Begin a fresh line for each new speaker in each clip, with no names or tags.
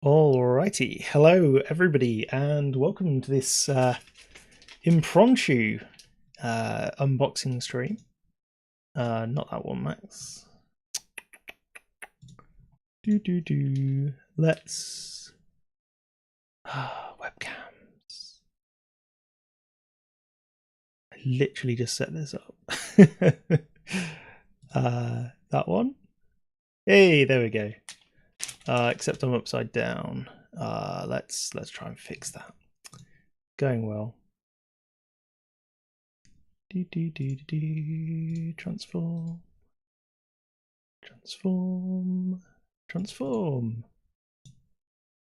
Alrighty, hello everybody, and welcome to this impromptu unboxing stream. Not that one, Max. Let's webcams. I literally just set this up. That one. Hey, there we go. Except I'm upside down. Let's try and fix that. Going well. Transform. Transform. Transform.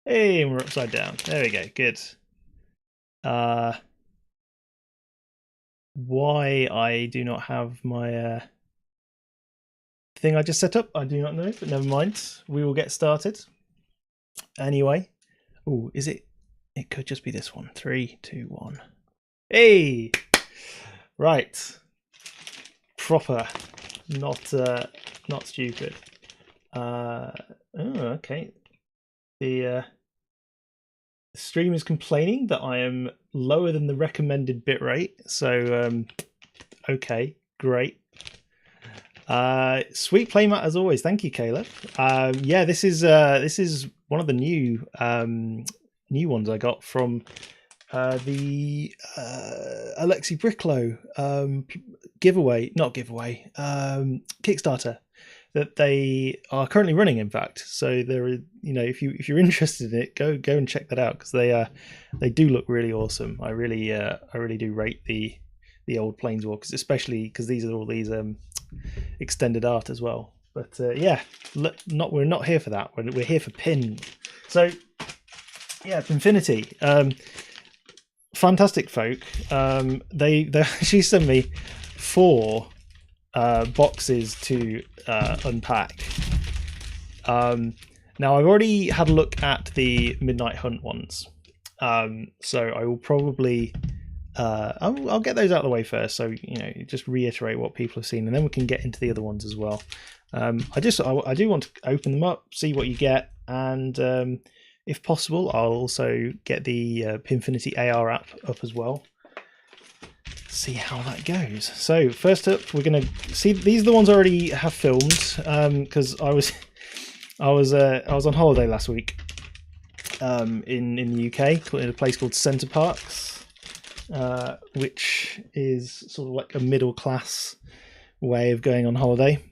Hey, we're upside down. There we go. Good. Why I do not have my thing I just set up, I do not know, but never mind. We will get started. Anyway. Oh, is it? It could just be this one. 3, 2, 1. Hey! Right. Proper. Not stupid. Oh, okay. The stream is complaining that I am lower than the recommended bitrate. So, okay, great. Sweet playmat as always. Thank you, Caleb. Yeah, this is one of the new ones I got from the Alexi Bricklow Kickstarter that they are currently running. In fact, so there is, if you're interested in it, go and check that out, because they do look really awesome. I really do rate the old Planeswalkers, especially because these are all these extended art as well. But yeah, we're not here for that. We're here for pin. So yeah, Pinfinity, fantastic folk. They actually sent me 4 boxes to unpack. Now I've already had a look at the Midnight Hunt ones, so I will probably I'll get those out of the way first, so just reiterate what people have seen, and then we can get into the other ones as well. I do want to open them up, see what you get, and if possible I'll also get the Pinfinity AR app up as well, see how that goes. So first up, we're going to see, these are the ones I already have filmed, because I was on holiday last week in the UK, in a place called Center Parcs, which is sort of like a middle class way of going on holiday.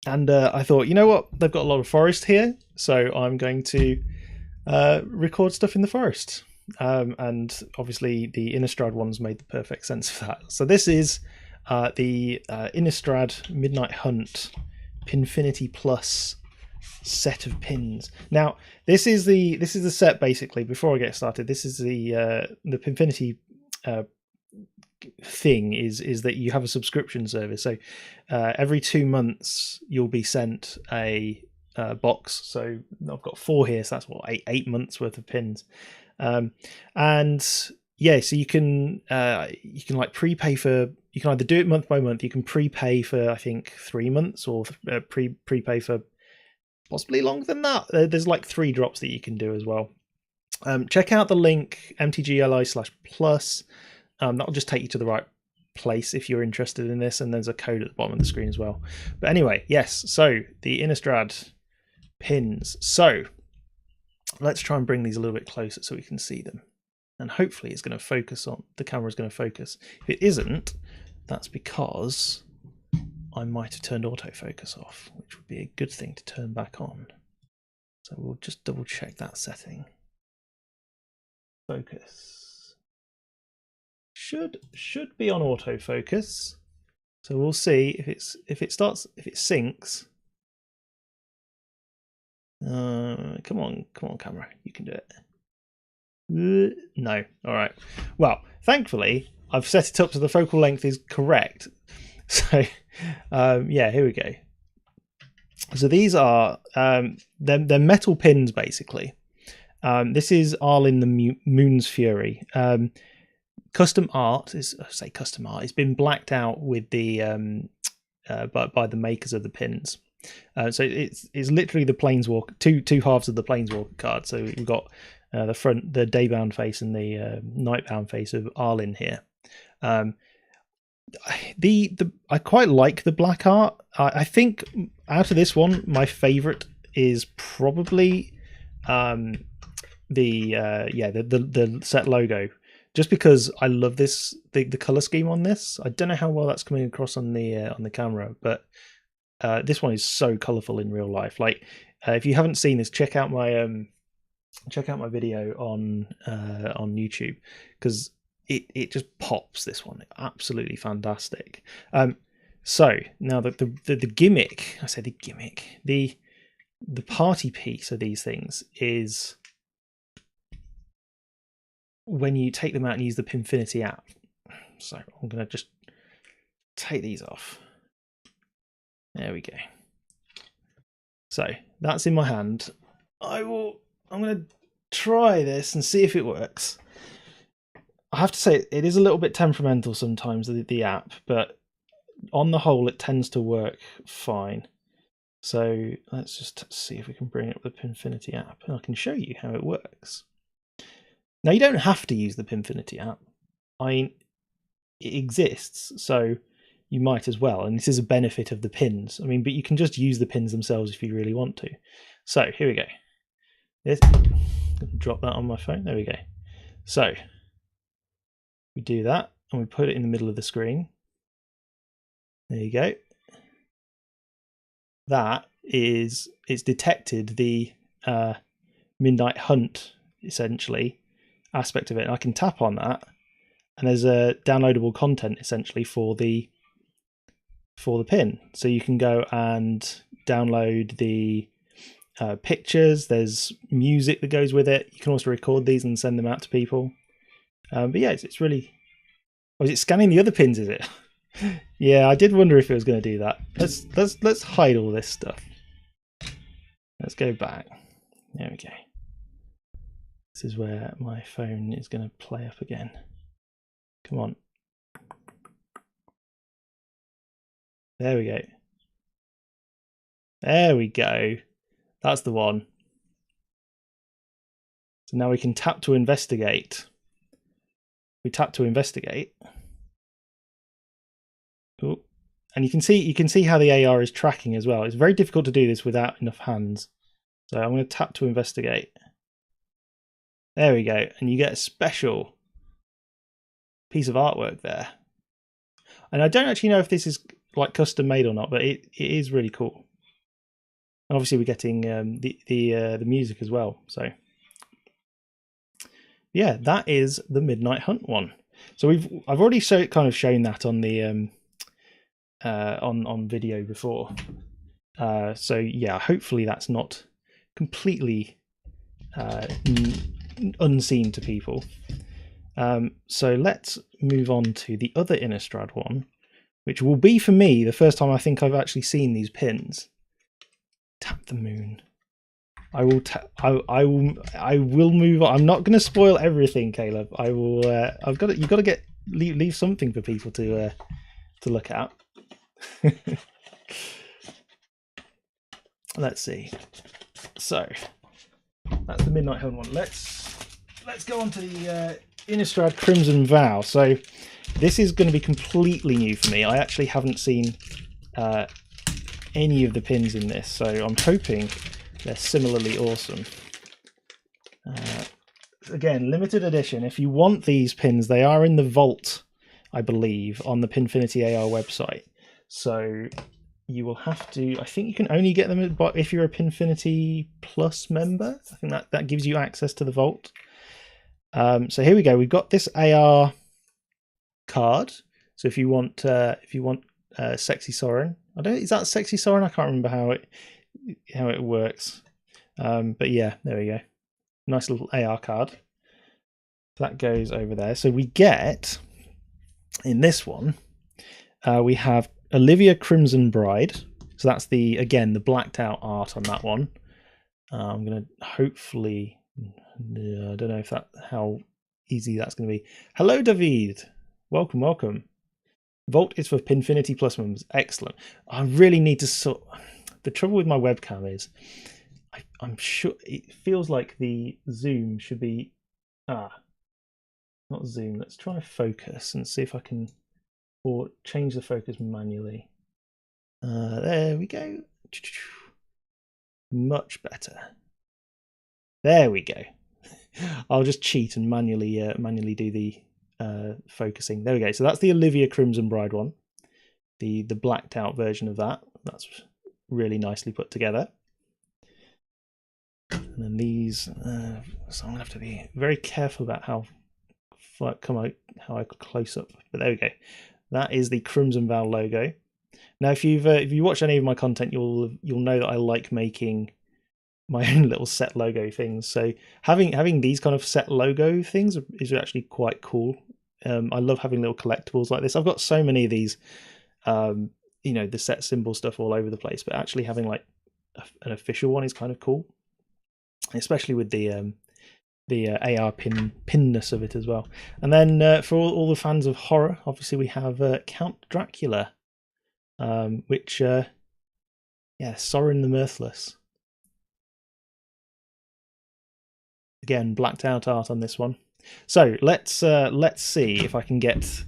And I thought, you know what, they've got a lot of forest here, so I'm going to record stuff in the forest. And obviously the Innistrad ones made the perfect sense for that. So this is the Innistrad Midnight Hunt Pinfinity Plus set of pins. Now this is the set, basically. Before I get started, this is the Pinfinity thing is that you have a subscription service. So every 2 months you'll be sent a box. So I've got 4 here, so that's what, 8 months worth of pins. And yeah, so you can like prepay for, you can either do it month by month, you can prepay for I think 3 months, or prepay for possibly longer than that. There's like 3 drops that you can do as well. Check out the link mtgli/plus. That'll just take you to the right place if you're interested in this, and there's a code at the bottom of the screen as well. But anyway, yes, so the Innistrad pins. So let's try and bring these a little bit closer so we can see them, and hopefully it's going to focus on, the camera's going to focus. If it isn't, that's because I might have turned autofocus off, which would be a good thing to turn back on. So we'll just double check that setting. Focus should be on autofocus. So we'll see if it syncs. Come on camera, you can do it. No. All right. Well, thankfully I've set it up so the focal length is correct. So yeah, here we go. So these are they're metal pins, basically. This is Arlen the Moon's Fury. Custom art is, I say custom art, it's been blacked out with the by the makers of the pins. So it's literally the Planeswalker, two halves of the Planeswalker card. So we've got the Daybound face and the Nightbound face of Arlinn here. I quite like the black art. I think out of this one, my favorite is probably the set logo, just because I love the color scheme on this. I don't know how well that's coming across on the camera, but this one is so colorful in real life. Like if you haven't seen this, check out my video on YouTube, because it just pops. This one, absolutely fantastic. So now the gimmick, I say the gimmick, the party piece of these things is when you take them out and use the Pinfinity app. So I'm going to just take these off. There we go. So that's in my hand. I'm going to try this and see if it works. I have to say it is a little bit temperamental sometimes, the app, but on the whole it tends to work fine. So let's just see if we can bring up the Pinfinity app and I can show you how it works. Now you don't have to use the Pinfinity app. I mean, it exists, so you might as well, and this is a benefit of the pins. I mean, but you can just use the pins themselves if you really want to. So here we go. Drop that on my phone. There we go. So we do that and we put it in the middle of the screen. There you go. It's detected the Midnight Hunt, essentially, aspect of it. And I can tap on that and there's a downloadable content essentially for the pin. So you can go and download the pictures. There's music that goes with it. You can also record these and send them out to people. But yeah, it's really... Oh, is it scanning the other pins, is it? Yeah, I did wonder if it was going to do that. Let's hide all this stuff. Let's go back. There we go. This is where my phone is going to play up again. Come on. There we go. There we go. That's the one. So now we can tap to investigate. We tap to investigate. Ooh. And you can see how the AR is tracking as well. It's very difficult to do this without enough hands. So I'm going to tap to investigate. There we go. And you get a special piece of artwork there. And I don't actually know if this is like custom made or not, but it is really cool. And obviously we're getting the music as well. So yeah, that is the Midnight Hunt one. So I've already kind of shown that on the on video before. So yeah, hopefully that's not completely unseen to people. So let's move on to the other Innistrad one, which will be for me the first time I think I've actually seen these pins. Tap the moon. I will move on. I'm not going to spoil everything, Caleb. I will. You've got to leave something for people to look at. Let's see. So that's the Midnight Hunt one. Let's go on to the Innistrad Crimson Vow. So this is going to be completely new for me. I actually haven't seen any of the pins in this, so I'm hoping they're similarly awesome. Again, limited edition. If you want these pins, they are in the vault, I believe, on the Pinfinity AR website. So you will have to... I think you can only get them if you're a Pinfinity Plus member. I think that gives you access to the vault. So here we go. We've got this AR card. So if you want Sexy Soren, is that Sexy Soren? I can't remember how it works. But yeah, there we go. Nice little AR card. That goes over there. So we get, in this one, we have Olivia Crimson Bride. So that's again the blacked out art on that one. I'm gonna hopefully, I don't know how easy that's gonna be. Hello, David. Welcome. Vault is for Pinfinity Plus members. Excellent. I really need to the trouble with my webcam is I'm sure it feels like the zoom should be not zoom. Let's try focus and see if I can or change the focus manually. There we go. Much better. There we go. I'll just cheat and manually do the focusing. There we go. So that's the Olivia Crimson Bride one. The blacked out version of that. That's really nicely put together. And then these, so I'm gonna have to be very careful about how I close up. But there we go. That is the Crimson Vow logo. Now, if you watch any of my content, you'll know that I like making my own little set logo things. So having these kind of set logo things is actually quite cool. I love having little collectibles like this. I've got so many of these, you know, the set symbol stuff all over the place. But actually having like an official one is kind of cool, especially with the AR pinness of it as well. And then for all the fans of horror, obviously we have Count Dracula, which Sorin the Mirthless. Again, blacked out art on this one. So let's see if I can get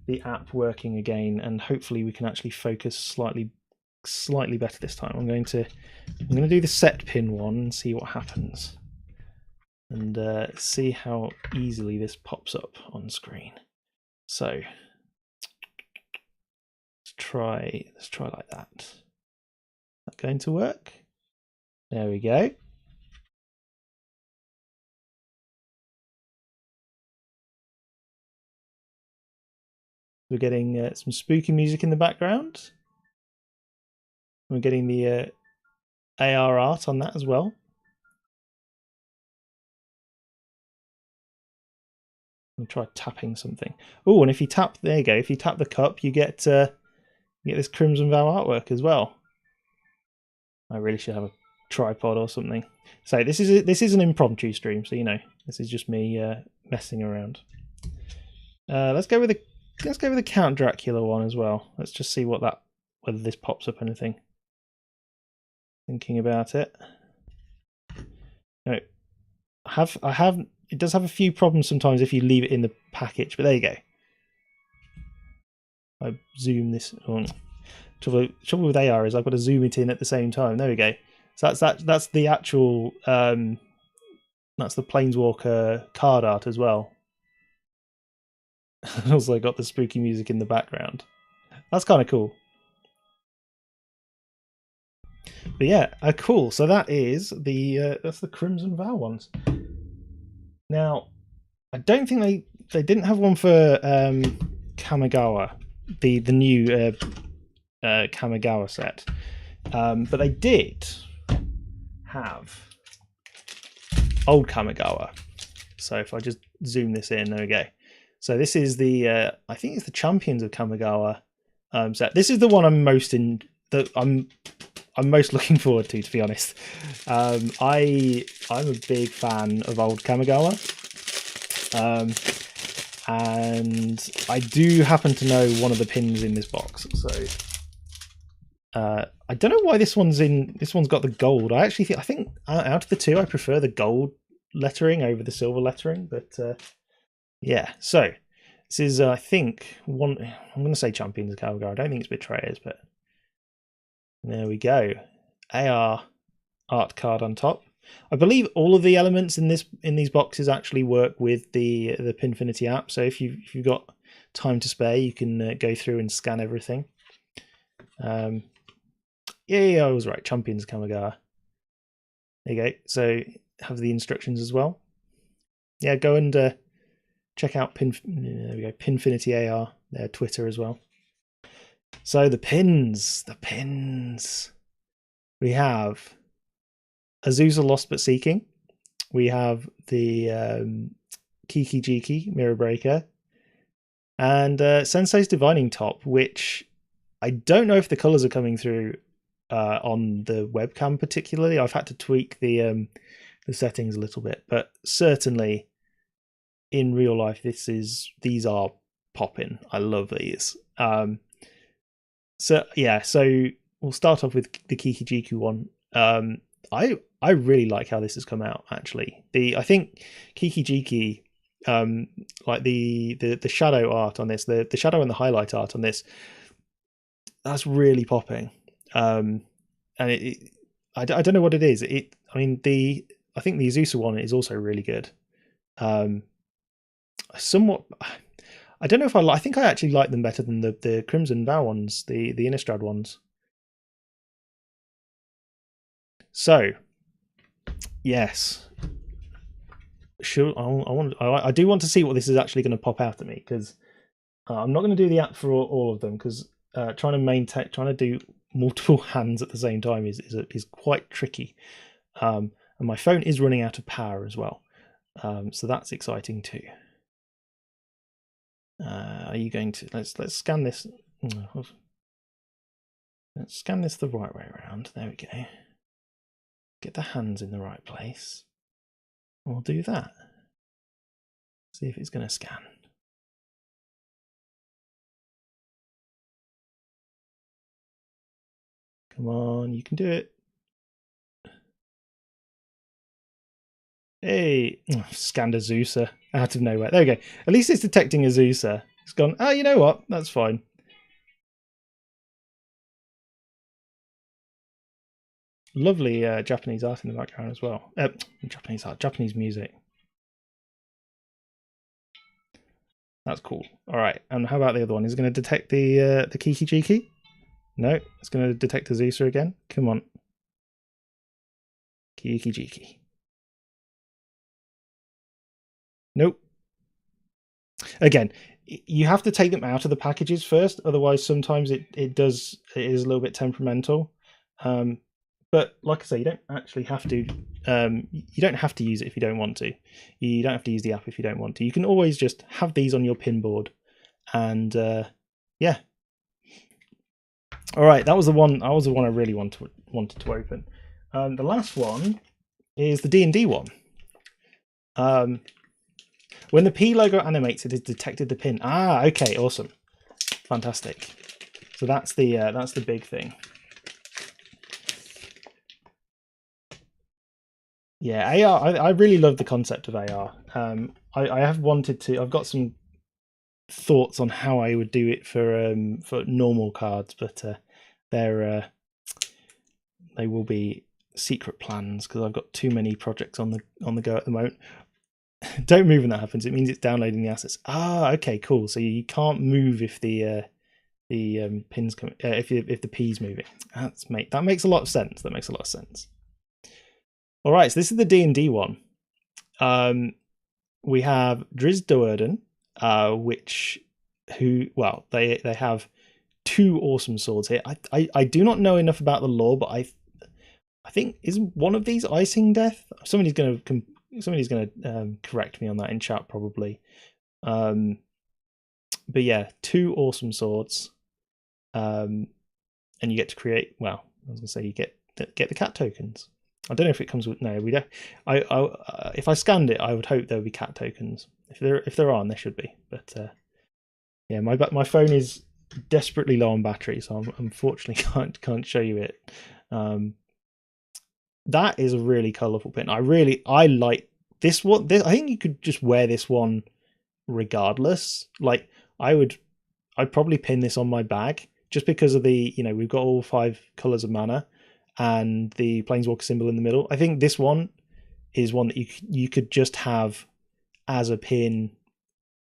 the app working again, and hopefully we can actually focus slightly better this time. I'm going to do the set pin one and see what happens, and see how easily this pops up on screen. So let's try like that. Is that going to work? There we go. We're getting some spooky music in the background. We're getting the AR art on that as well. I'm try tapping something. Oh, and if you tap, there you go. If you tap the cup, you get this Crimson Vow artwork as well. I really should have a tripod or something. So this is an impromptu stream, so you know this is just me messing around. Let's go with the Count Dracula one as well. Let's just see whether this pops up anything. Thinking about it. No, I have. It does have a few problems sometimes if you leave it in the package, but there you go. I zoom this on. Trouble with AR is I've got to zoom it in at the same time. There we go. So that's the actual that's the Planeswalker card art as well. Also got the spooky music in the background. That's kind of cool. But yeah, cool. So that is that's the Crimson Vow ones. Now, I don't think they didn't have one for Kamigawa, the new Kamigawa set, but they did have old Kamigawa. So if I just zoom this in, there we go. So this is the I think it's the Champions of Kamigawa set. This is the one I'm most looking forward to be honest. I'm a big fan of old Kamigawa, and I do happen to know one of the pins in this box. So I don't know why this one's got the gold. I think out of the two, I prefer the gold lettering over the silver lettering. But yeah, so this is I think one. I'm going to say Champions of Kamigawa. I don't think it's Betrayers, but there we go. AR art card on top. I believe all of the elements in these boxes actually work with the Pinfinity app. So if you've got time to spare, you can go through and scan everything. Yeah, I was right. Champions Kamigawa. There you go. So have the instructions as well. Yeah, go and check out there we go. Pinfinity AR. Their Twitter as well. So the pins. We have Azusa Lost But Seeking. We have the Kiki Jiki Mirror Breaker. And Sensei's Divining Top, which I don't know if the colours are coming through on the webcam particularly. I've had to tweak the settings a little bit, but certainly in real life these are popping. I love these. So yeah, so we'll start off with the Kiki-Jiki one. I really like how this has come out. Actually, I think Kiki-Jiki, like the shadow art on this, the shadow and the highlight art on this, that's really popping. And I don't know what it is. I think the Azusa one is also really good. Somewhat. I don't know if I think I actually like them better than the Crimson Vow ones, the Innistrad ones. So, yes, sure. I do want to see what this is actually going to pop out at me, because I'm not going to do the app for all of them, because trying to do multiple hands at the same time is quite tricky. And my phone is running out of power as well, so that's exciting too. Are you going to let's scan this? Let's scan this the right way around. There we go. Get the hands in the right place. We'll do that. See if it's going to scan. Come on, you can do it. Hey, scanned Azusa out of nowhere. There we go. At least it's detecting Azusa. It's gone, oh, you know what? That's fine. Lovely Japanese art in the background as well. Japanese art, Japanese music. That's cool. All right, and how about the other one? Is it going to detect the Kiki-Jiki? No, it's going to detect Azusa again. Come on. Kiki-Jiki. Nope. Again, you have to take them out of the packages first, otherwise sometimes it is a little bit temperamental. But like I say, you don't actually have to. You don't have to use it if you don't want to. You don't have to use the app if you don't want to. You can always just have these on your pin board, and yeah. All right, that was the one. I really wanted to open. The last one is the D&D one. When the P logo animates, it has detected the pin. Ah, okay, awesome, fantastic. So that's the big thing. Yeah, AR. I really love the concept of AR. I have wanted to. I've got some thoughts on how I would do it for normal cards, but they will be secret plans because I've got too many projects on the go at the moment. Don't move when that happens. It means it's downloading the assets. Ah, okay, cool. So you can't move if the pins come if the P's moving. That makes a lot of sense. That makes a lot of sense. All right, so this is the D&D one. We have Driz Doerden, they have two awesome swords here. I do not know enough about the lore, but I think is one of these icing death. Somebody's gonna correct me on that in chat probably. But yeah, two awesome swords, and you get to create. Well, I was gonna say you get the cat tokens. I don't know if it comes with. No, we don't. If I scanned it, I would hope there would be cat tokens. If there aren't, there should be. But yeah, my phone is desperately low on battery, so I unfortunately can't show you it. That is a really colourful pin. I like this one. I think you could just wear this one regardless. Like I'd probably pin this on my bag just because of the we've got all 5 colours of mana and the Planeswalker symbol in the middle. I think this one is one that you could just have as a pin,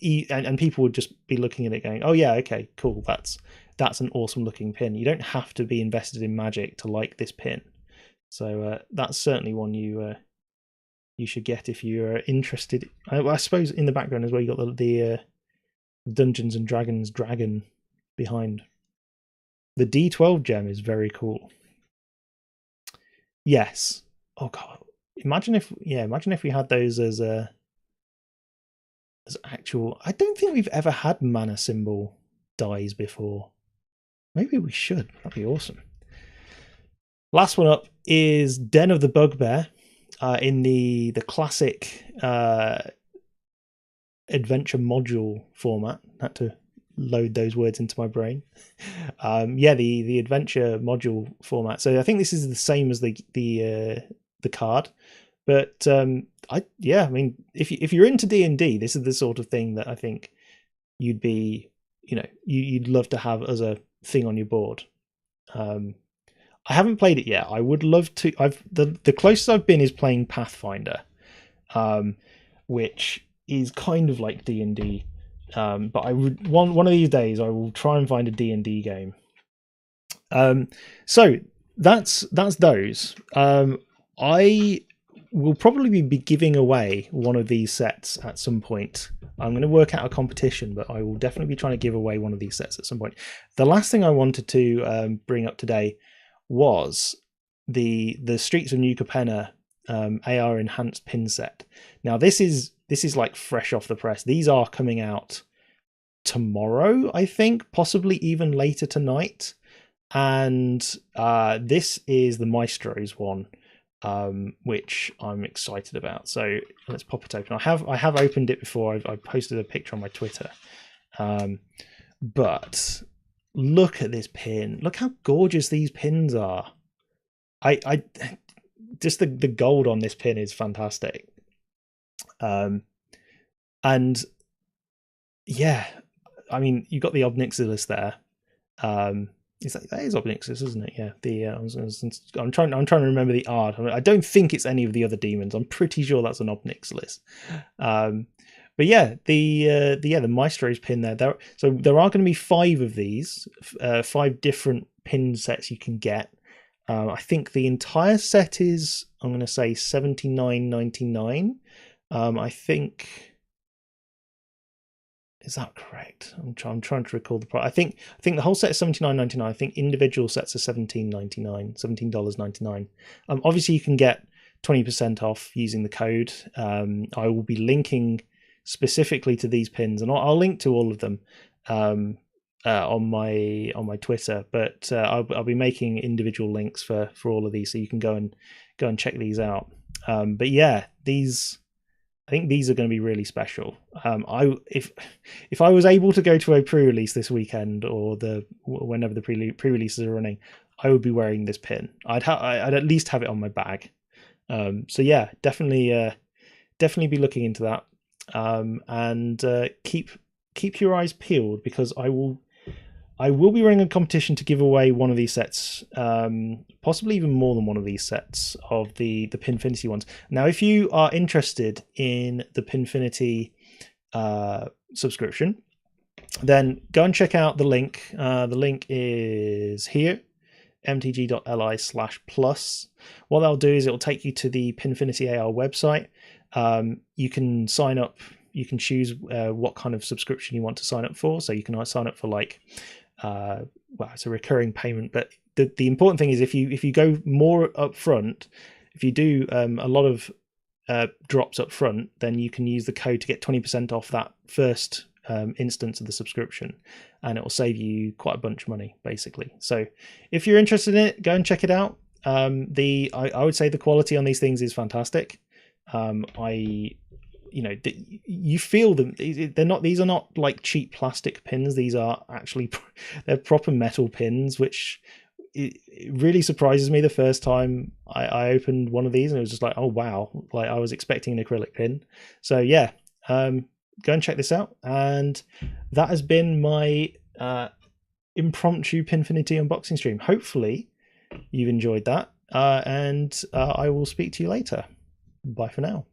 and people would just be looking at it going, "Oh yeah, okay, cool. That's an awesome looking pin." You don't have to be invested in Magic to like this pin. So that's certainly one you should get if you're interested. I suppose in the background as well, you got the Dungeons and Dragons dragon behind. The D12 gem is very cool. Yes. Oh god. Imagine if we had those as actual. I don't think we've ever had mana symbol dies before. Maybe we should. That'd be awesome. Last one up is Den of the Bugbear in the classic adventure module format. Had to load those words into my brain. Yeah, the adventure module format. So I think this is the same as the card, but I mean, if you're into D&D, this is the sort of thing that I think you'd be, you'd love to have as a thing on your board. I haven't played it yet. I would love to. The closest I've been is playing Pathfinder, which is kind of like D&D. But I would one of these days I will try and find a D&D game. So that's those. I will probably be giving away one of these sets at some point. I'm going to work out a competition, but I will definitely be trying to give away one of these sets at some point. The last thing I wanted to bring up today was the Streets of New Capenna AR enhanced pin set. Now this is like fresh off the press. These are coming out tomorrow, I think, possibly even later tonight. And this is the Maestro's one, which I'm excited about. So let's pop it open. I have opened it before. I posted a picture on my Twitter. But look at this pin. Look how gorgeous these pins are. I just the gold on this pin is fantastic. And yeah, I mean, you've got the Obnixilis there. That is Obnixilis, isn't it? Yeah. I'm trying to remember the art. I don't think it's any of the other demons. I'm pretty sure that's an Obnixilis. But yeah, the Maestro's pin there. So there are going to be 5 of these, 5 different pin sets you can get. I think the entire set is, I'm going to say, $79.99. I think. Is that correct? I'm trying to recall the price. I think the whole set is $79.99. I think individual sets are $17.99. Obviously, you can get 20% off using the code. I will be linking specifically to these pins, and I'll link to all of them on my Twitter. But I'll be making individual links for all of these, so you can go and check these out. But yeah, I think these are going to be really special. If I was able to go to a pre-release this weekend, or whenever the pre-releases are running, I would be wearing this pin. I'd at least have it on my bag. So yeah, definitely be looking into that. And keep your eyes peeled, because I will be running a competition to give away one of these sets, possibly even more than one of these sets of the Pinfinity ones. Now, if you are interested in the Pinfinity subscription, then go and check out the link. The link is here, mtg.li/plus. What that'll do is it'll take you to the Pinfinity AR website. You can sign up. You can choose what kind of subscription you want to sign up for. So you can sign up for it's a recurring payment, but the important thing is if you go more up front, if you do a lot of drops up front, then you can use the code to get 20% off that first instance of the subscription, and it will save you quite a bunch of money, basically. So if you're interested in it, go and check it out. I would say the quality on these things is fantastic. You feel them. These are not like cheap plastic pins. These are actually they're proper metal pins, which it really surprises me. The first time I opened one of these, and it was just like, oh wow, like I was expecting an acrylic pin. So yeah, go and check this out. And that has been my impromptu Pinfinity unboxing stream. Hopefully you've enjoyed that, and I will speak to you later. Bye for now.